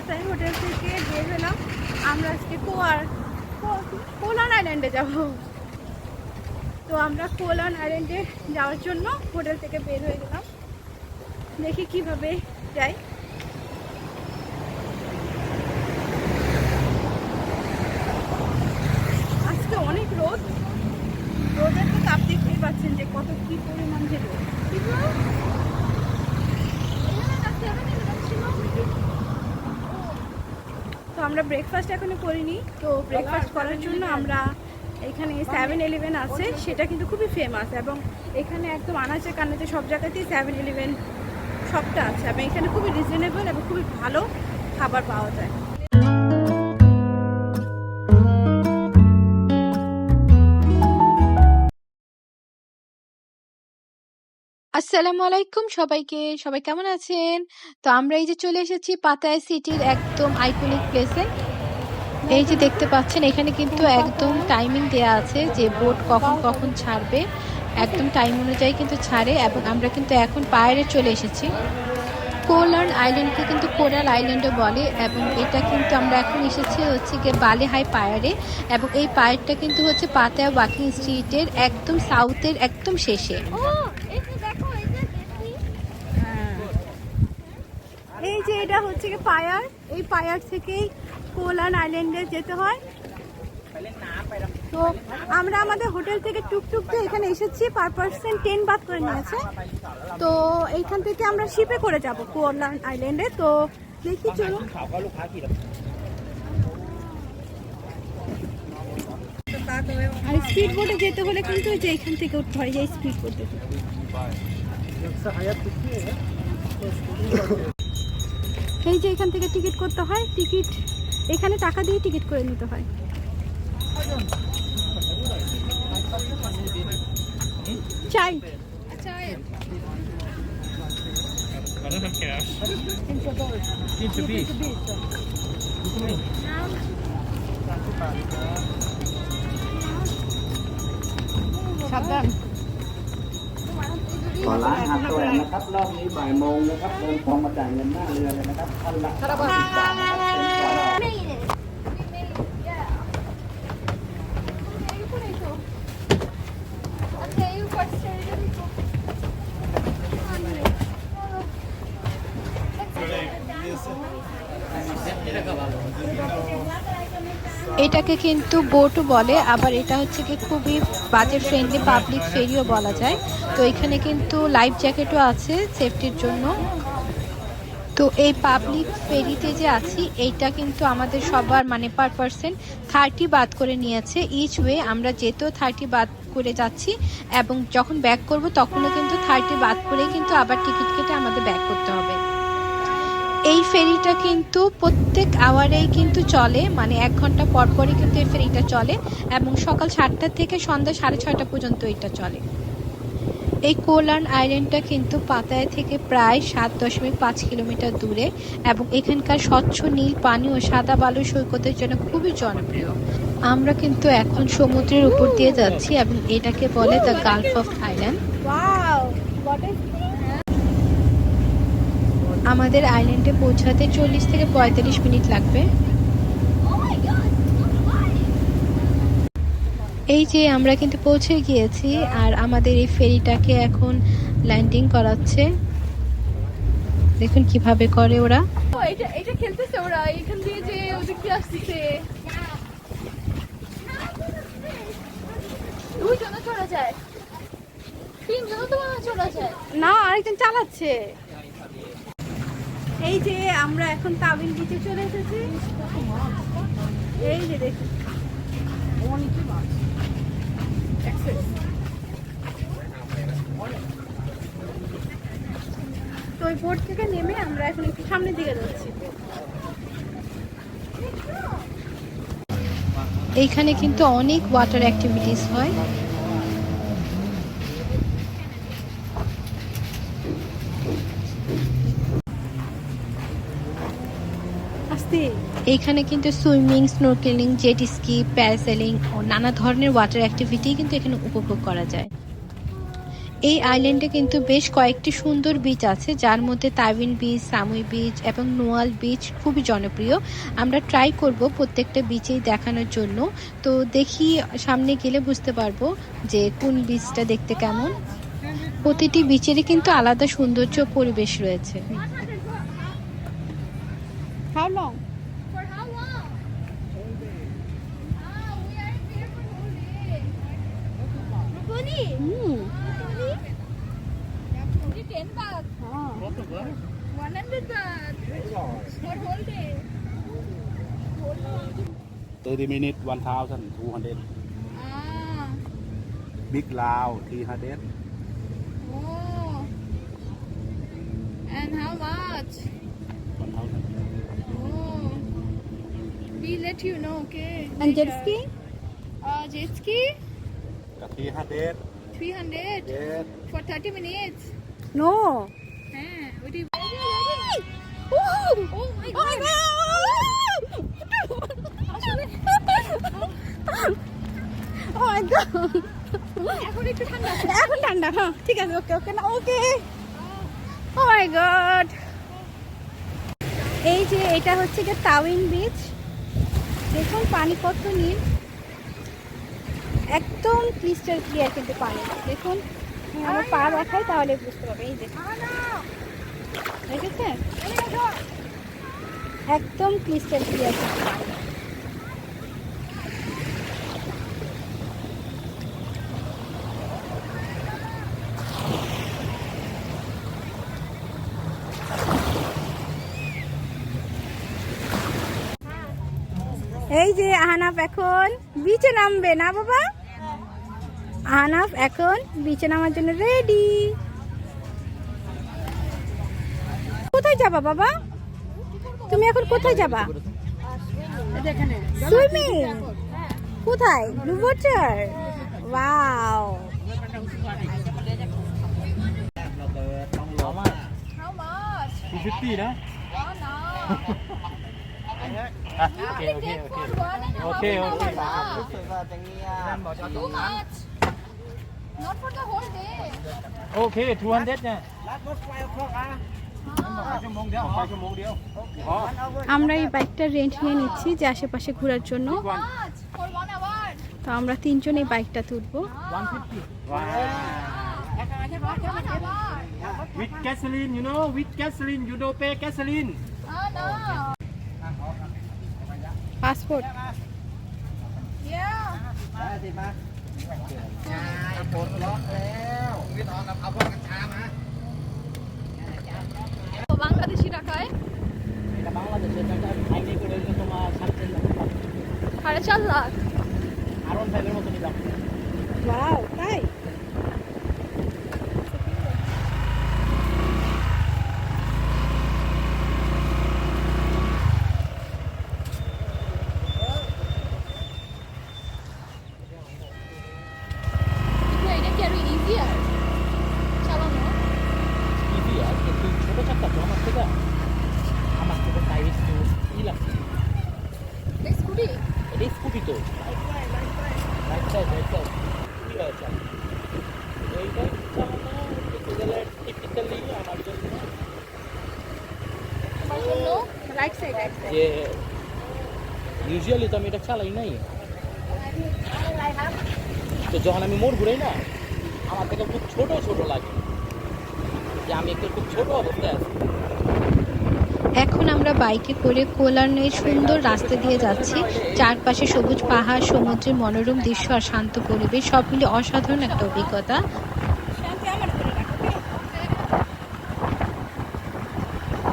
রাস্তায় হোটেল থেকে বের হলাম। আমরা আজকে কোলান আইল্যান্ডে যাব। তো আমরা কোলান আইল্যান্ডে যাওয়ার জন্য হোটেল থেকে বের হয়ে গেলাম। দেখি কিভাবে যাই। আজকে অনেক রোদ, রোদের তো তাপ দেখতেই পাচ্ছেন যে কত কি পরিমাণ যে রোদ। তো আমরা ব্রেকফাস্ট এখনো করিনি। তো ব্রেকফাস্ট করার জন্য আমরা এখানে 7-Eleven আছে, সেটা কিন্তু খুবই ফেমাস এবং এখানে একদম আনাচে কানাচে সব জায়গাতেই 7-Eleven শপটা আছে এবং এখানে খুবই রিজনেবল এবং খুবই ভালো খাবার পাওয়া যায়। আসসালামু আলাইকুম সবাইকে, সবাই কেমন আছেন? তো আমরা এই যে চলে এসেছি পাতায়া সিটির একদম আইকনিক প্লেসে। এই যে দেখতে পাচ্ছেন এখানে কিন্তু একদম টাইমিং দেয়া আছে যে বোট কখন কখন ছাড়বে, একদম টাইম অনুযায়ী কিন্তু ছাড়ে। এবং আমরা কিন্তু এখন পাহাড়ে চলে এসেছি। কোলান আইল্যান্ডকে কিন্তু কোরাল আইল্যান্ডও বলে এবং এটা কিন্তু আমরা এখন এসেছি হচ্ছে গিয়ে বালে হাই পাহাড়ে। এবং এই পাহাড়টা কিন্তু হচ্ছে পাতায়া ওয়াকিং স্ট্রিটের একদম সাউথের একদম শেষে। এই যে এটা হচ্ছে কি পায়ার, এই পায়ার থেকেই কোলান আইল্যান্ডে যেতে হয়। তো আমরা আমাদের হোটেল থেকে টুকটুক দিয়ে এখানে এসেছি, পার পার্সন 10 বাত করে নিয়েছে। তো এইখান থেকে আমরা শিপে করে যাব কোলান আইল্যান্ডে। তো দেখি চলো। আর স্পিড বোটে যেতে হলে কিন্তু যে এখান থেকে উঠতে হয়, যে স্পিড বোটে। এই যে এখান থেকে টিকিট করতে হয়, টিকিট এখানে টাকা দিয়ে টিকিট করে নিতে হয়। চাই সাবধান। ขอร้านหาดตัวนะครับรอบนี้บ่ายโมงนะครับเดินทองมาจ่ายเงินหน้าเรือเลยนะครับท่านละ10 บาทนะครับเป็นตัวเรา এটাকে কিন্তু বোটও বলে, আবার এটা হচ্ছে কি খুবই বাজেট ফ্রেন্ডলি পাবলিক ফেরিও বলা যায়। তো এখানে কিন্তু লাইফ জ্যাকেটও আছে সেফটির জন্য। তো এই পাবলিক ফেরিতে যে আছি এইটা কিন্তু আমাদের সবার মানে পার পার্সন 30 বাত করে নিয়েছে ইচ ওয়ে। আমরা যেতেও 30 বাত করে যাচ্ছি এবং যখন ব্যাক করব তখনও কিন্তু 30 বাত করে কিন্তু আবার টিকিট কেটে আমাদের ব্যাক করতে হবে। এই ফেরিটা কিন্তু প্রত্যেক আওয়ারেই কিন্তু চলে, মানে 1 ঘন্টা পর পরই কিন্তু এই ফেরিটা চলে এবং সকাল 7টা থেকে সন্ধ্যা 6:30 পর্যন্ত এটা চলে। এই কোলান আইল্যান্ডটা কিন্তু পাতায়া থেকে প্রায় 7.5 কিলোমিটার দূরে এবং এখানকার স্বচ্ছ নীল পানি ও সাদা বালু সৈকতের জন্য খুবই জনপ্রিয়। আমরা কিন্তু এখন সমুদ্রের উপর দিয়ে যাচ্ছি এবং এটাকে বলে দ্য গালফ অফ থাইল্যান্ড। আমাদের আইল্যান্ডে পৌঁছাতে 40 থেকে 45 মিনিট লাগবে। এই যে আমরা কিন্তু পৌঁছে গিয়েছি আর আমাদের এই ফেরিটাকে এখন ল্যান্ডিং করাচ্ছে। দেখুন কিভাবে করে ওরা। এটা খেলতেছে ওরা, এখান দিয়ে যে ওদিক দিয়ে আসছে। দুইজনে চড়া যায়, তিনজনে তো চড়া যায় না, আরেকজন চালাচ্ছে। এই যে আমরা এখন তাবিল বিচে চলে এসেছি। এই যে দেখুন তো ওই বোট থেকে নেমে আমরা এখন একটু সামনের দিকে যাচ্ছি। এইখানে কিন্তু অনেক ওয়াটার অ্যাক্টিভিটিস হয়। এখানে কিন্তু swimming, snorkelling, jet ski, parasailing ও নানা ধরনের ওয়াটার অ্যাক্টিভিটি কিন্তু এখানে উপভোগ করা যায়। এই আইল্যান্ডে কিন্তু বেশ কয়েকটি সুন্দর বিচ আছে, যার মধ্যে তাইওয়ান বিচ, সামুই বিচ এবং নোয়াল বিচ খুবই জনপ্রিয়। আমরা ট্রাই করব প্রত্যেকটা বিচেই দেখানোর জন্য। তো দেখি সামনে গেলে বুঝতে পারবো যে কোন বিচটা দেখতে কেমন। প্রতিটি বিচেরই কিন্তু আলাদা সৌন্দর্য পরিবেশ রয়েছে। How long? For how long? Ah, we are here for whole day. Rukuni? Rukuni? Only 10 baht. 100 baht. For whole day. 30 minutes 1,200 Ah. big lao 300 Oh. And how much? 1,000 Oh. We let you know, okay? And jet later. ski? Jet ski? 300 300 yes for 30 minutes. No. What do you... Oh, Oh my oh my god! Oh my god. এখন একটু ঠান্ডা আছে। এখন ঠান্ডা, হ্যাঁ ঠিক আছে, ওকে ওকে না ওকে। ও মাই গড। এই যে এটা হচ্ছে কি তাওয়ান বিচ, দেখুন পানি কত নীল, একদম ক্রিস্টাল ক্লিয়ার কিন্তু পানি। দেখুন আমরা পা রাখাই তাহলে বুঝতে পারবে। এই যে দেখেছেন, একদম ক্রিস্টাল ক্লিয়ার কিন্তু পানি। এই যে আহনাফ এখন বিচে নামবে না বাবা? আহনাফ এখন বিচে নামার জন্য রেডি। কোথায় যাবা বাবা? তুমি এখন কোথায় যাবা? সুইমিং? কোথায়? Blue water? Wow. How much? 250 นะ Oh no. okay okay For okay one and a half Okay, an hour okay. now. รู้สึกว่าจะเงียบ Too much. Not for the whole day. โอเค200เนี่ย รับรถไฟครบอ่ะ ชั่วโมงเดียวชั่วโมงเดียวอ๋อ আমরা এই বাইকটা রেন্ট নিয়ে নিচ্ছি যে আশেপাশে ঘোরার জন্য। How much? For 1 hour. তো আমরা তিনজন এই বাইকটা তুলবো। 150 ว้า For 1 hour. with gasoline you know with gasoline you don't pay gasoline Oh no. Passport? Yeah. ได้สิมาปลดล็อกแล้วพี่ทองกับเอาพวกกัญชามา Bangladeshi টাকায় এটা বাংলাদেশের টাকা আইনি করে হলে তোমার 4.5 লাখ। আরন ফাইভের মতো নিলাম ওয়াও, তাই? কিন্তু এটা কি আরো ইজিয়ার চালানো? ইজি আর কিন্তু ছোট চাকা তো আমার থেকে সাইজ তো ই লাগছে স্কুটি? এটা স্কুটি তো রাইট সাইড কি আছে এইটা চালানো একটু গেলে টিপিক্যালি আমার জন্য আমার জন্য রাইট সাইড যে ইউজুয়ালি তো আমি এটা চালাই নাই, তো যখন আমি মোড় ঘুরাই না আমার থেকে খুব ছোট ছোট লাগে, যে আমি একটা খুব ছোট অবস্থায় আছি। এখন আমরা বাইকে করে কোলার্নের সুন্দর রাস্তা দিয়ে যাচ্ছি। চারপাশে সবুজ পাহাড়, সমুদ্রের মনোরম দৃশ্য আর শান্ত পরিবেশ সব মিলে অসাধারণ একটা অভিজ্ঞতা।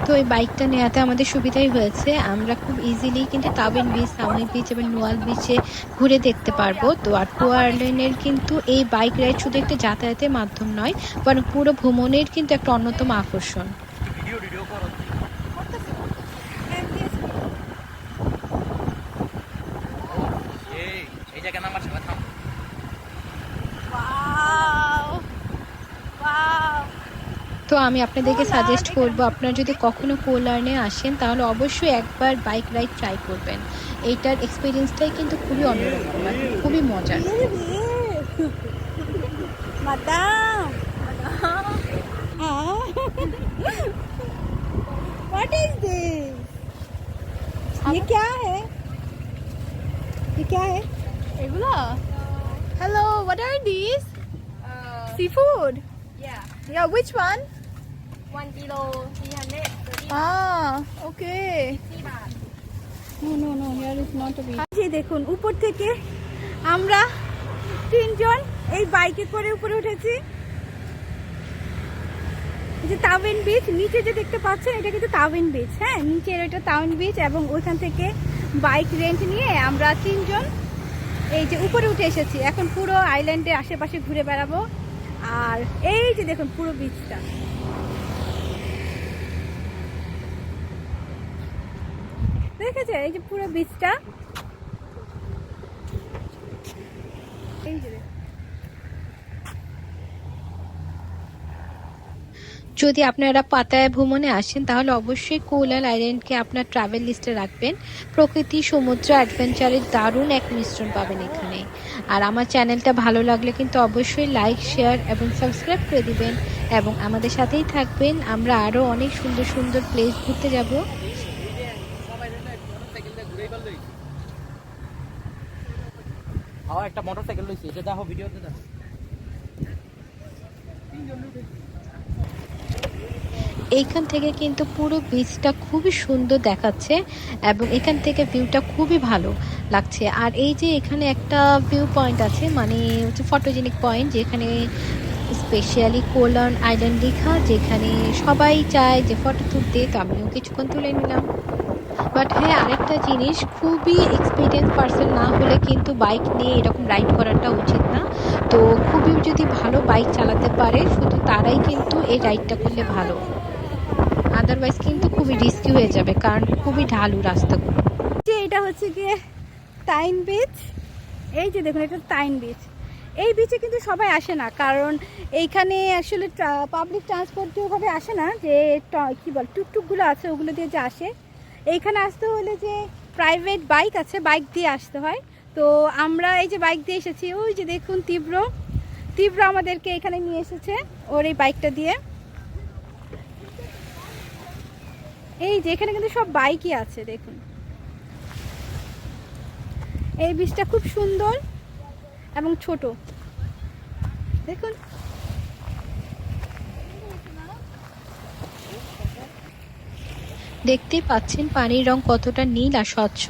তো এই বাইকটা নেওয়াতে আমাদের সুবিধাই হয়েছে, আমরা খুব ইজিলি কিন্তু তাওয়ান বিচ, সামুই বিচ এবং নোয়াল বিচে ঘুরে দেখতে পারবো। তো আর কোয়ারলেনের কিন্তু এই বাইক রাইড শুধু একটা যাতায়াতের মাধ্যম নয়, বরং পুরো ভ্রমণের কিন্তু একটা অন্যতম আকর্ষণ। এই জায়গা নাম্বার সাথে থাম। তো আমি আপনাদেরকে সাজেস্ট করব, আপনারা যদি কখনো কোলার্নে আসেন তাহলে অবশ্যই একবার বাইক রাইড ট্রাই করবেন। এইটার এক্সপিরিয়েন্সটাই কিন্তু খুবই অন্যরকম, খুবই মজার। মাদাম हाँ What is this? ये क्या है? ये क्या है? এগুলো Hello, what are these? Seafood? Yeah, which one? 1 kilo 330 Ah, okay. baht. No, here is not a beach. এই দেখুন উপর থেকে আমরা তিনজন এই বাইকে করে উপরে উঠেছি। এই যে তাওয়েন বিচ, নিচে যে দেখতে পাচ্ছেন এটা কিন্তু তাওয়েন বিচ। হ্যাঁ, নিচের ওইটা তাওয়েন বিচ এবং ওইখান থেকে বাইক রেন্ট নিয়ে আমরা তিনজন এই যে উপরে উঠে এসেছি। এখন পুরো আইল্যান্ডের আশেপাশে ঘুরে বেড়াবো। আর এই যে দেখুন পুরো বিচটা, দেখেছে এই যে পুরো বিচটা, এই যে যদি আপনারা পাতায়া ভ্রমণে আসেন তাহলে অবশ্যই কোলান আইল্যান্ডকে আপনার ট্রাভেল লিস্টে রাখবেন। প্রকৃতি, সমুদ্র, অ্যাডভেঞ্চারের দারুণ এক মিশ্রণ পাবেন এখানে। আর আমার চ্যানেলটা ভালো লাগলে কিন্তু অবশ্যই লাইক, শেয়ার এবং সাবস্ক্রাইব করে দিবেন এবং আমাদের সাথেই থাকবেন। আমরা আরও অনেক সুন্দর সুন্দর প্লেস ঘুরতে যাব। একটা মোটরসাইকেল লইছি, এটা দেখো ভিডিওতে দেখো। এইখান থেকে কিন্তু পুরো বিচটা খুবই সুন্দর দেখাচ্ছে এবং এখান থেকে ভিউটা খুবই ভালো লাগছে। আর এই যে এখানে একটা ভিউ পয়েন্ট আছে, মানে হচ্ছে ফটোজেনিক পয়েন্ট, যেখানে স্পেশালি কোলান আইল্যান্ড লেখা, যেখানে সবাই চায় যে ফটো তুলতে। তো আমিও কিছুক্ষণ তুলে নিলাম। বাট হ্যাঁ, আরেকটা জিনিস, খুবই এক্সপিরিয়েন্স পার্সন না হলে কিন্তু বাইক নিয়ে এরকম রাইড করাটা উচিত না। তো খুবই যদি ভালো বাইক চালাতে পারে শুধু তারাই কিন্তু এই রাইডটা করলে ভালো, আদারওয়াইজ কিন্তু খুবই রিস্কি হয়ে যাবে, কারণ খুবই ঢালু রাস্তাগুলো। যে এটা হচ্ছে গিয়ে তাইন বিচ। এই যে দেখুন এটা তাইন বিচ। এই বিচে কিন্তু সবাই আসে না, কারণ এইখানে আসলে পাবলিক ট্রান্সপোর্টভাবে আসে না, যে কী বল টুকটুকগুলো আছে ওগুলো দিয়ে যে আসে। এইখানে আসতে হলে যে প্রাইভেট বাইক আছে, বাইক দিয়ে আসতে হয়। তো আমরা এই যে বাইক দিয়ে এসেছি, ওই যে দেখুন তীব্র আমাদেরকে এখানে নিয়ে এসেছে ওর এই বাইকটা দিয়ে। এই যে এখানে কিন্তু সব বাইকই আছে দেখুন। এই বিচটা খুব সুন্দর এবং ছোট দেখুন। দেখতেই পাচ্ছেন পানির রং কতটা নীল আর স্বচ্ছ।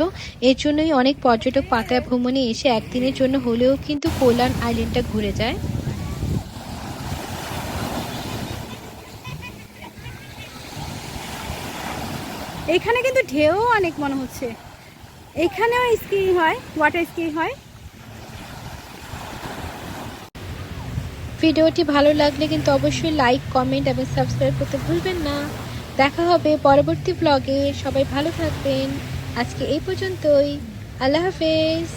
এর জন্যই অনেক পর্যটক পাতায়া ভ্রমণে এসে একদিনের জন্য হলেও কিন্তু কোলান আইল্যান্ডটা ঘুরে যায়। এখানে কিন্তু ঢেউ অনেক মনে হচ্ছে। এখানেও স্কিইং হয়, ওয়াটার স্কিইং হয়। ভিডিওটি ভালো লাগলে কিন্তু অবশ্যই লাইক, কমেন্ট এবং সাবস্ক্রাইব করতে ভুলবেন না। দেখা হবে পরবর্তী ব্লগে। সবাই ভালো থাকবেন। আজকে এই পর্যন্তই। আল্লাহ হাফেজ।